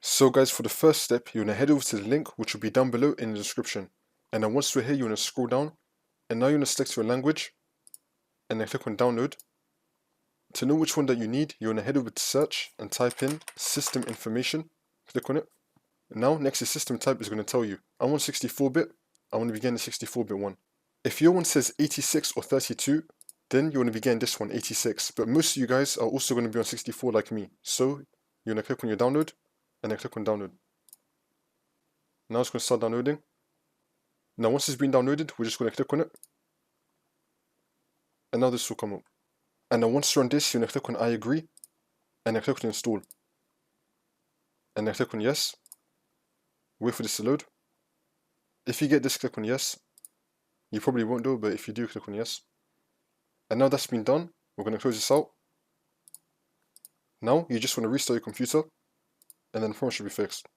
So guys, for the first step, you want to head over to the link which will be down below in the description. And then once we're here, you want to scroll down, and now you want to select your language, and then click on download. To know which one that you need, you want to head over to search and type in system information, click on it. Now next to system type is going to tell you, I want 64-bit, I want to be getting the 64-bit one. If your one says 86 or 32, then you want to be getting this one, 86. But most of you guys are also going to be on 64 like me. So you want to click on your download, and then click on download. Now it's going to start downloading. Now once it's been downloaded, we're just going to click on it. And now this will come up. And then once you're on this, you're going to click on I agree, and then click on install. And then click on yes. Wait for this to load. If you get this, click on yes. You probably won't do, but if you do, click on yes. And now that's been done, we're going to close this out. Now you just want to restart your computer, and then the problem should be fixed.